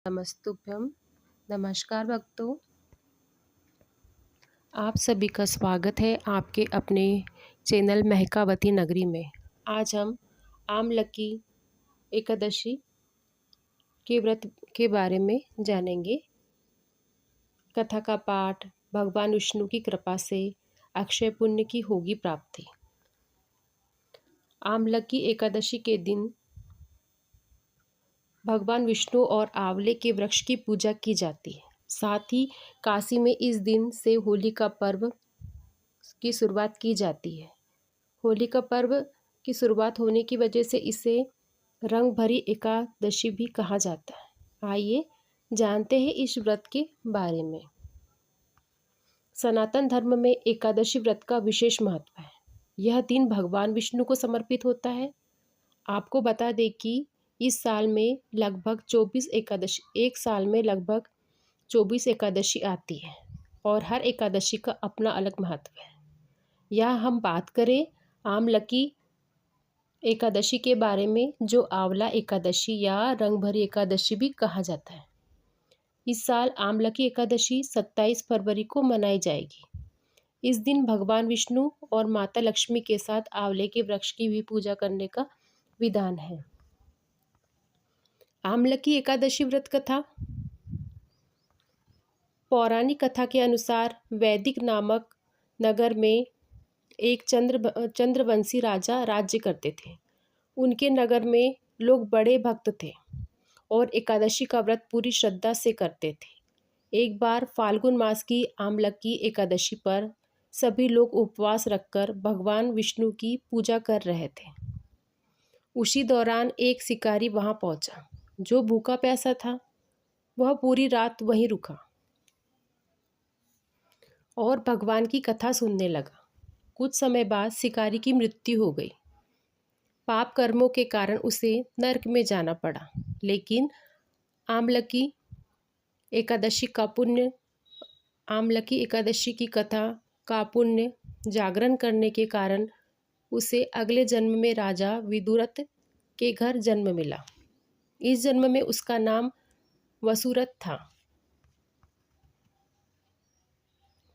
नमस्तुभ्यम। नमस्कार भक्तों, आप सभी का स्वागत है आपके अपने चैनल महकावती नगरी में। आज हम आमलकी एकादशी के व्रत के बारे में जानेंगे। कथा का पाठ। भगवान विष्णु की कृपा से अक्षय पुण्य की होगी प्राप्ति। आमलकी एकादशी के दिन भगवान विष्णु और आंवले के वृक्ष की पूजा की जाती है। साथ ही काशी में इस दिन से होली का पर्व की शुरुआत की जाती है। होली का पर्व की शुरुआत होने की वजह से इसे रंग भरी एकादशी भी कहा जाता है। आइए जानते हैं इस व्रत के बारे में। सनातन धर्म में एकादशी व्रत का विशेष महत्व है। यह दिन भगवान विष्णु को समर्पित होता है। आपको बता दें कि इस साल में लगभग 24 एकादशी एक साल में लगभग 24 एकादशी आती है और हर एकादशी का अपना अलग महत्व है। यह हम बात करें आमलकी एकादशी के बारे में, जो आंवला एकादशी या रंग भरी एकादशी भी कहा जाता है। इस साल आमलकी एकादशी 27 फरवरी को मनाई जाएगी। इस दिन भगवान विष्णु और माता लक्ष्मी के साथ आंवले के वृक्ष की भी पूजा करने का विधान है। आमलकी एकादशी व्रत कथा। पौराणिक कथा के अनुसार वैदिक नामक नगर में एक चंद्रवंशी राजा राज्य करते थे। उनके नगर में लोग बड़े भक्त थे और एकादशी का व्रत पूरी श्रद्धा से करते थे। एक बार फाल्गुन मास की आमलकी एकादशी पर सभी लोग उपवास रखकर भगवान विष्णु की पूजा कर रहे थे। उसी दौरान एक शिकारी वहां पहुंचा। जो भूखा प्यासा था वह पूरी रात वहीं रुका और भगवान की कथा सुनने लगा। कुछ समय बाद शिकारी की मृत्यु हो गई। पाप कर्मों के कारण उसे नरक में जाना पड़ा, लेकिन आमलकी एकादशी की कथा का पुण्य जागरण करने के कारण उसे अगले जन्म में राजा विदुरथ के घर जन्म मिला। इस जन्म में उसका नाम वसुरथ था।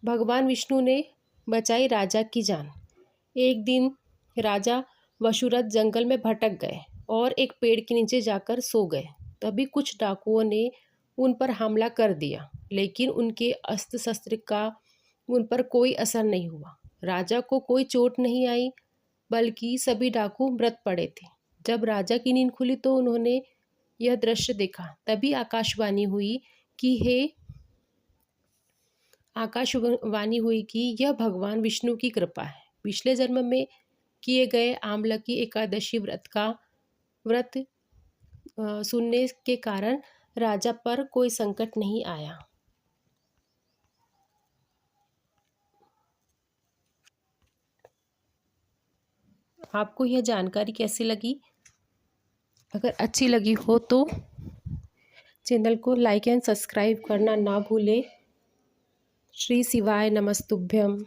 भगवान विष्णु ने बचाई राजा की जान। एक दिन राजा वसुरथ जंगल में भटक गए और एक पेड़ के नीचे जाकर सो गए। तभी कुछ डाकुओं ने उन पर हमला कर दिया, लेकिन उनके अस्त्र शस्त्र का उन पर कोई असर नहीं हुआ। राजा को कोई चोट नहीं आई, बल्कि सभी डाकू मृत पड़े थे। जब राजा की नींद खुली तो उन्होंने यह दृश्य देखा। तभी आकाशवाणी हुई कि यह भगवान विष्णु की कृपा है। पिछले जन्म में किए गए आमलकी एकादशी व्रत सुनने के कारण राजा पर कोई संकट नहीं आया। आपको यह जानकारी कैसी लगी? अगर अच्छी लगी हो तो चैनल को लाइक एंड सब्सक्राइब करना ना भूलें। श्री शिवाय नमस्तुभ्यम।